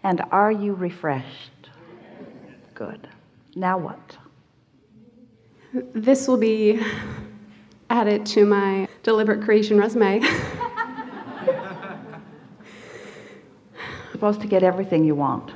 And are you refreshed? Good. Now what? This will be added to my deliberate creation resume. You're supposed to get everything you want.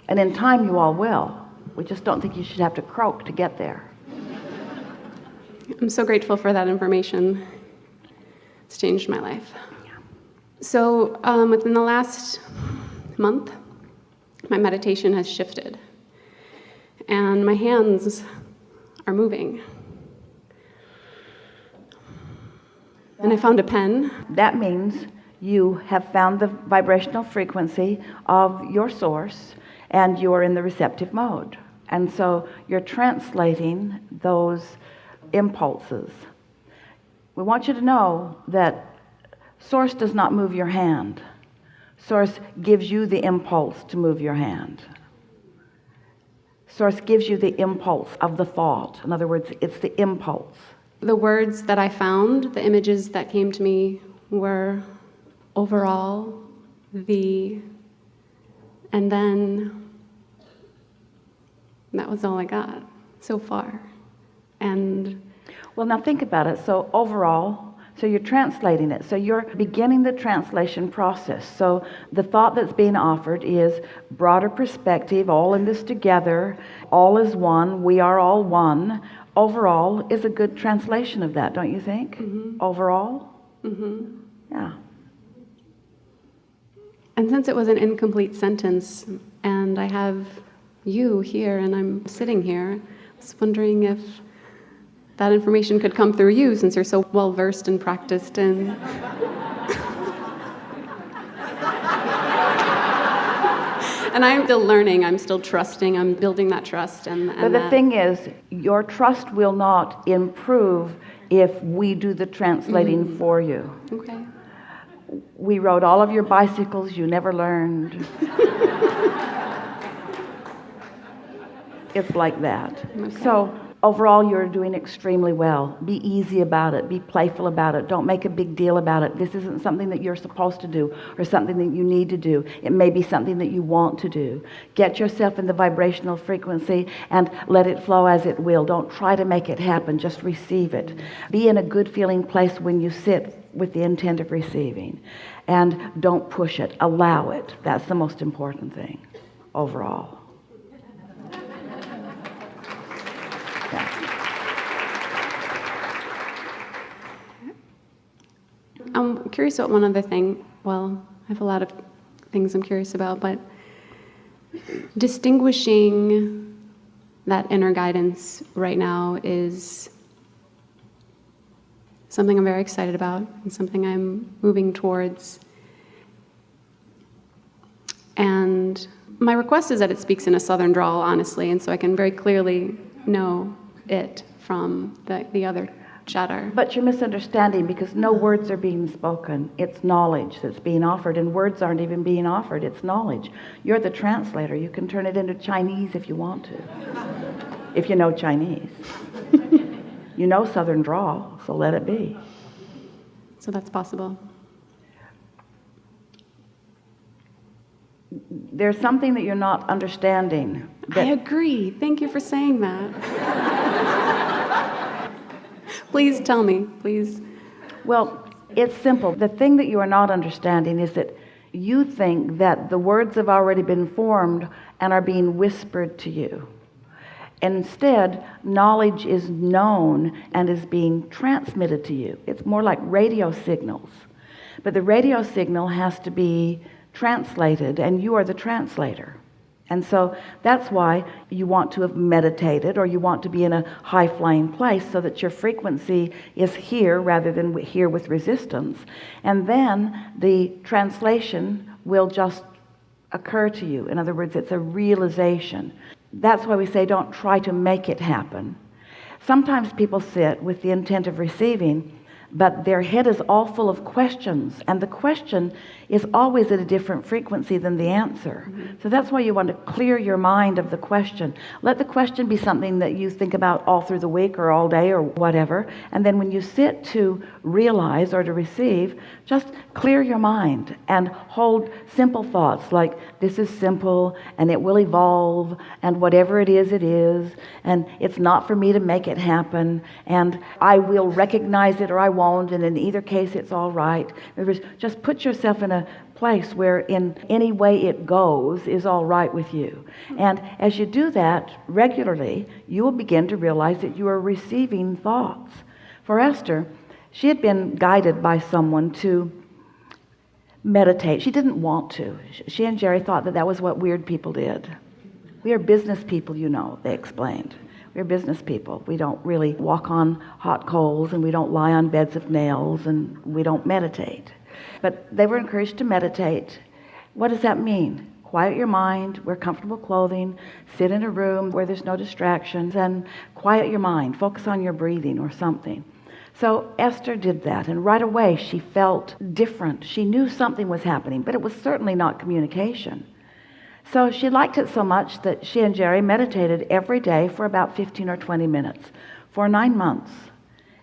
And in time you all will. We just don't think you should have to croak to get there. I'm so grateful for that information. It's changed my life. Yeah. So within the last month, my meditation has shifted. And my hands are moving. And I found a pen. That means you have found the vibrational frequency of your source and you're in the receptive mode. And so you're translating those impulses. We want you to know that source does not move your hand. Source gives you the impulse to move your hand. Source gives you the impulse of the thought. In other words, it's the impulse. The words that I found, the images that came to me were overall, and then that was all I got so far. And well, now think about it. So overall, so you're translating it. So you're beginning the translation process. So the thought that's being offered is broader perspective, all in this together, all is one, we are all one. Overall is a good translation of that, don't you think? Mm-hmm. Overall? Mm-hmm. Yeah. And since it was an incomplete sentence, and I have you here, and I'm sitting here, I was wondering if that information could come through you, since you're so well-versed and practiced and... And I'm still learning, I'm still trusting, I'm building that trust. But the thing is, your trust will not improve if we do the translating for you. Okay. We rode all of your bicycles, you never learned. It's like that. Okay. So overall, you're doing extremely well. Be easy about it. Be playful about it. Don't make a big deal about it. This isn't something that you're supposed to do or something that you need to do. It may be something that you want to do. Get yourself in the vibrational frequency and let it flow as it will. Don't try to make it happen. Just receive it. Be in a good feeling place when you sit with the intent of receiving. And don't push it. Allow it. That's the most important thing overall. I'm curious about one other thing. Well, I have a lot of things I'm curious about, but distinguishing that inner guidance right now is something I'm very excited about and something I'm moving towards. And my request is that it speaks in a Southern drawl, honestly, and so I can very clearly know it from the other chatter. But you're misunderstanding, because no words are being spoken. It's knowledge that's being offered, and words aren't even being offered. It's knowledge. You're the translator. You can turn it into Chinese if you want to, if you know Chinese. You know Southern drawl, so let it be. So that's possible. There's something that you're not understanding. I agree. Thank you for saying that. Please tell me, please. Well, it's simple. The thing that you are not understanding is that you think that the words have already been formed and are being whispered to you. Instead, knowledge is known and is being transmitted to you. It's more like radio signals. But the radio signal has to be translated, and you are the translator. And so that's why you want to have meditated, or you want to be in a high-flying place so that your frequency is here rather than here with resistance. And then the translation will just occur to you. In other words, it's a realization. That's why we say don't try to make it happen. Sometimes people sit with the intent of receiving, but their head is all full of questions, and the question is always at a different frequency than the answer. So that's why you want to clear your mind of the question. Let the question be something that you think about all through the week or all day or whatever, and then when you sit to realize or to receive, just clear your mind and hold simple thoughts like, this is simple and it will evolve, and whatever it is, and it's not for me to make it happen, and I will recognize it or I won't, and in either case it's all right. In other words, just put yourself in a place where in any way it goes is all right with you. And as you do that regularly, you will begin to realize that you are receiving thoughts. For Esther, she had been guided by someone to meditate. She didn't want to. She and Jerry thought that that was what weird people did. We are business people, you know, they explained. We're business people. We don't really walk on hot coals, and we don't lie on beds of nails, and we don't meditate. But they were encouraged to meditate. What does that mean? Quiet your mind, wear comfortable clothing, sit in a room where there's no distractions, and quiet your mind. Focus on your breathing or something. So Esther did that, and right away she felt different. She knew something was happening, but it was certainly not communication. So she liked it so much that she and Jerry meditated every day for about 15 or 20 minutes for 9 months.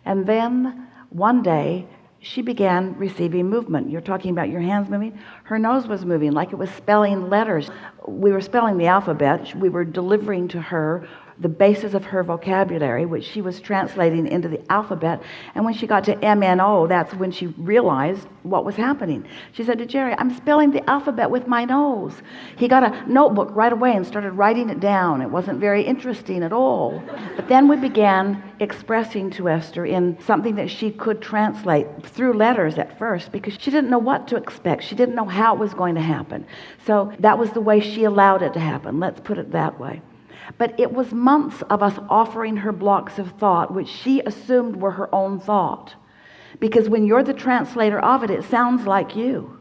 And then one day she began receiving movement. You're talking about your hands moving. Her nose was moving like it was spelling letters. We were spelling the alphabet. We were delivering to her the basis of her vocabulary, which she was translating into the alphabet. And when she got to MNO, that's when she realized what was happening. She said to Jerry, I'm spelling the alphabet with my nose. He got a notebook right away and started writing it down. It wasn't very interesting at all. But then we began expressing to Esther in something that she could translate through letters at first, because she didn't know what to expect. She didn't know how it was going to happen. So that was the way she allowed it to happen. Let's put it that way. But it was months of us offering her blocks of thought, which she assumed were her own thought. Because when you're the translator of it, it sounds like you.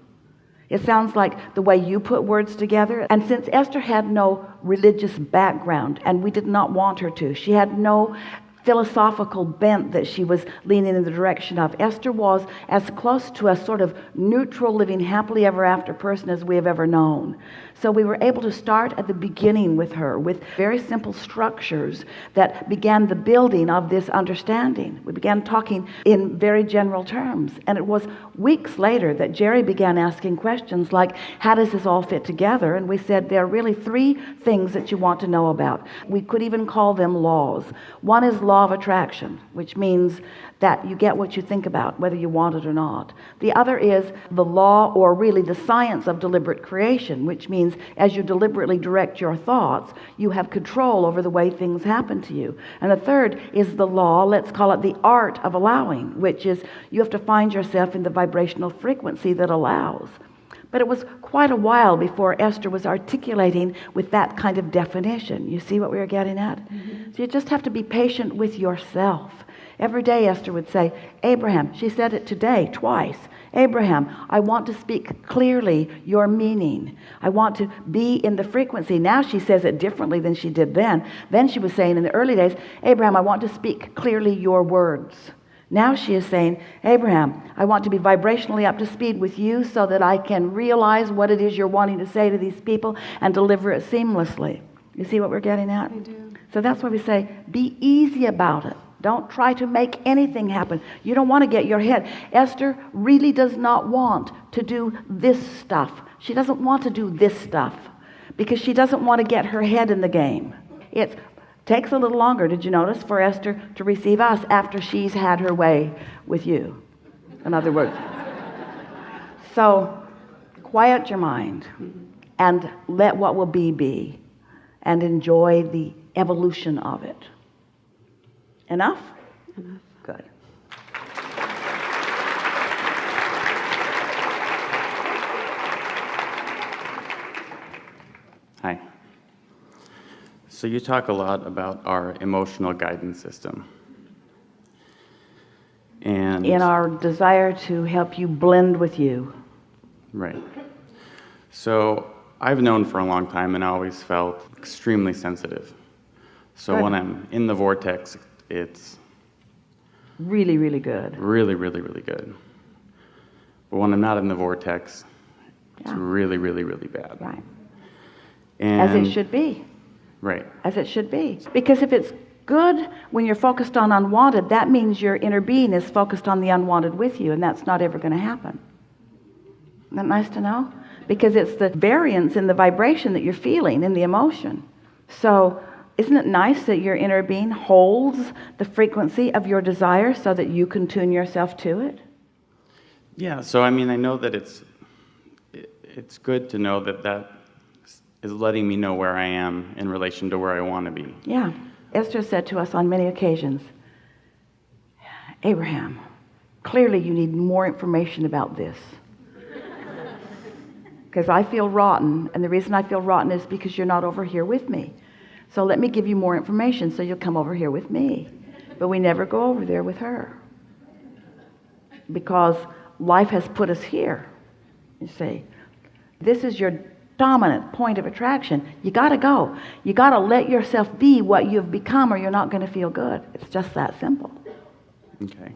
It sounds like the way you put words together. And since Esther had no religious background, and we did not want her to, she had no philosophical bent that she was leaning in the direction of. Esther was as close to a sort of neutral, living happily ever after person as we have ever known. So we were able to start at the beginning with her with very simple structures that began the building of this understanding. We began talking in very general terms, and it was weeks later that Jerry began asking questions like, how does this all fit together? And we said, there are really 3 things that you want to know about. We could even call them laws. One is law of attraction, which means that you get what you think about, whether you want it or not. The other is the law, or really the science of deliberate creation, which means as you deliberately direct your thoughts, you have control over the way things happen to you. And the third is the law, let's call it the art of allowing, which is you have to find yourself in the vibrational frequency that allows. But it was quite a while before Esther was articulating with that kind of definition. You see what we were getting at? Mm-hmm. So you just have to be patient with yourself. Every day Esther would say, Abraham, she said it today twice, Abraham, I want to speak clearly your meaning. I want to be in the frequency. Now she says it differently than she did then. Then she was saying in the early days, Abraham, I want to speak clearly your words. Now she is saying, Abraham, I want to be vibrationally up to speed with you so that I can realize what it is you're wanting to say to these people and deliver it seamlessly. You see what we're getting at? I do. So that's why we say, be easy about it. Don't try to make anything happen. You don't want to get your head. Esther really does not want to do this stuff. She doesn't want to do this stuff because she doesn't want to get her head in the game. It takes a little longer, did you notice, for Esther to receive us after she's had her way with you. In other words. So quiet your mind and let what will be and enjoy the evolution of it. Enough? Enough. Good. Hi. So you talk a lot about our emotional guidance system. And in our desire to help you blend with you. Right. So I've known for a long time and I always felt extremely sensitive. So Good. when I'm in the vortex, it's Really, really good. Really, really, really good. But when I'm not in the vortex, it's Yeah. really, really, really bad. Right. And As it should be. Right. As it should be. Because if it's good when you're focused on unwanted, that means your inner being is focused on the unwanted with you, and that's not ever going to happen. Isn't that nice to know? Because it's the variance in the vibration that you're feeling in the emotion. So isn't it nice that your inner being holds the frequency of your desire so that you can tune yourself to it? Yeah, so I mean, I know that it's good to know that that is letting me know where I am in relation to where I want to be. Yeah. Esther said to us on many occasions, Abraham, clearly you need more information about this. Because I feel rotten, and the reason I feel rotten is because you're not over here with me. So let me give you more information so you'll come over here with me. But we never go over there with her. Because life has put us here. You see, this is your dominant point of attraction. You got to go. You got to let yourself be what you've become, or you're not going to feel good. It's just that simple. Okay.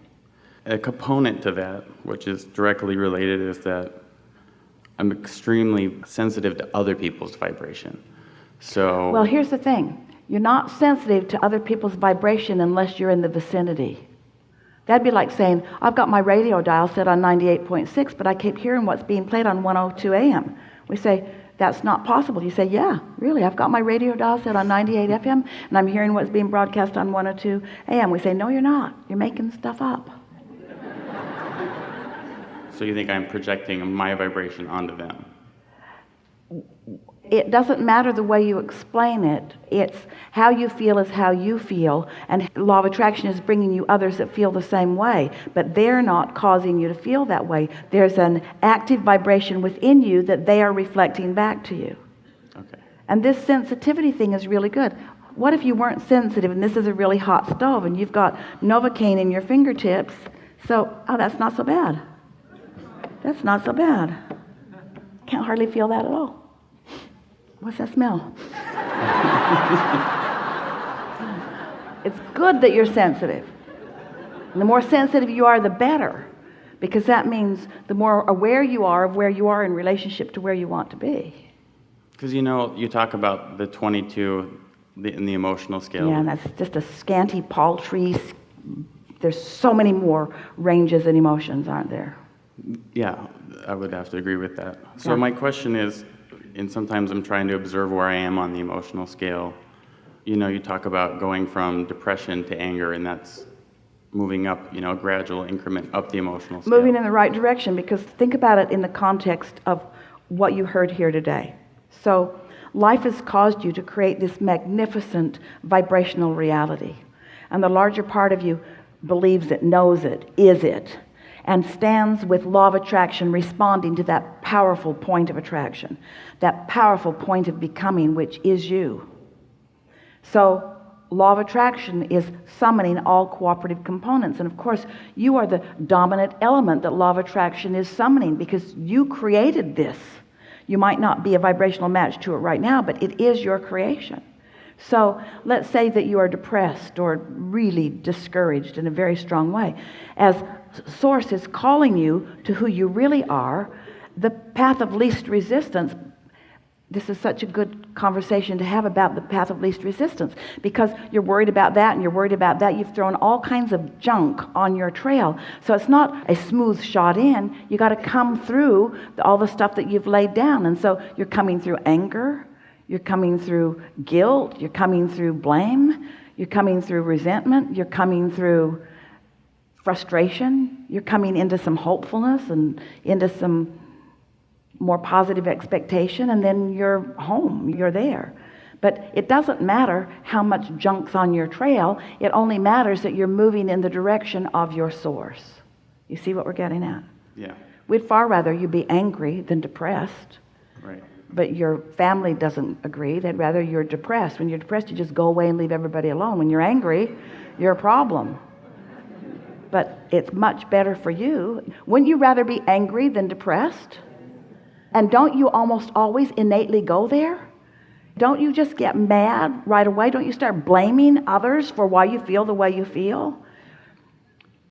A component to that, which is directly related, is that I'm extremely sensitive to other people's vibration. So Well, here's the thing. You're not sensitive to other people's vibration unless you're in the vicinity. That'd be like saying, I've got my radio dial set on 98.6, but I keep hearing what's being played on 102 AM. We say, that's not possible. You say, yeah, really, I've got my radio dial set on 98 FM, and I'm hearing what's being broadcast on 102 AM. We say, no, you're not. You're making stuff up. So you think I'm projecting my vibration onto them? It doesn't matter the way you explain it. It's how you feel is how you feel, and law of attraction is bringing you others that feel the same way, but they're not causing you to feel that way. There's an active vibration within you that they are reflecting back to you. Okay. And this sensitivity thing is really good. What if you weren't sensitive and this is a really hot stove and you've got Novocaine in your fingertips? So, oh, that's not so bad. That's not so bad. Can't hardly feel that at all. What's that smell? It's good that you're sensitive. And the more sensitive you are, the better. Because that means the more aware you are of where you are in relationship to where you want to be. Because you talk about the 22 in the emotional scale. Yeah, and that's just a scanty, paltry. There's so many more ranges and emotions, aren't there? Yeah, I would have to agree with that. So Yeah. my question is, and sometimes I'm trying to observe where I am on the emotional scale. You talk about going from depression to anger, and that's moving up, a gradual increment up the emotional scale. Moving in the right direction, because think about it in the context of what you heard here today. So life has caused you to create this magnificent vibrational reality. And the larger part of you believes it, knows it, is it, and stands with law of attraction responding to that powerful point of attraction, that powerful point of becoming, which is you. So law of attraction is summoning all cooperative components. And of course, you are the dominant element that law of attraction is summoning because you created this. You might not be a vibrational match to it right now, but it is your creation. So let's say that you are depressed or really discouraged in a very strong way. As Source is calling you to who you really are, the path of least resistance. This is such a good conversation to have about the path of least resistance, because you're worried about that and you're worried about that. You've thrown all kinds of junk on your trail. So it's not a smooth shot in. You got to come through all the stuff that you've laid down. And so you're coming through anger, you're coming through guilt, you're coming through blame, you're coming through resentment, you're coming through frustration, you're coming into some hopefulness and into some more positive expectation, and then you're home, you're there. But it doesn't matter how much junk's on your trail. It only matters that you're moving in the direction of your source. You see what we're getting at? Yeah. We'd far rather you be angry than depressed. Right. But your family doesn't agree. They'd rather you're depressed. When you're depressed, you just go away and leave everybody alone. When you're angry, you're a problem. But it's much better for you. Wouldn't you rather be angry than depressed? And don't you almost always innately go there? Don't you just get mad right away? Don't you start blaming others for why you feel the way you feel?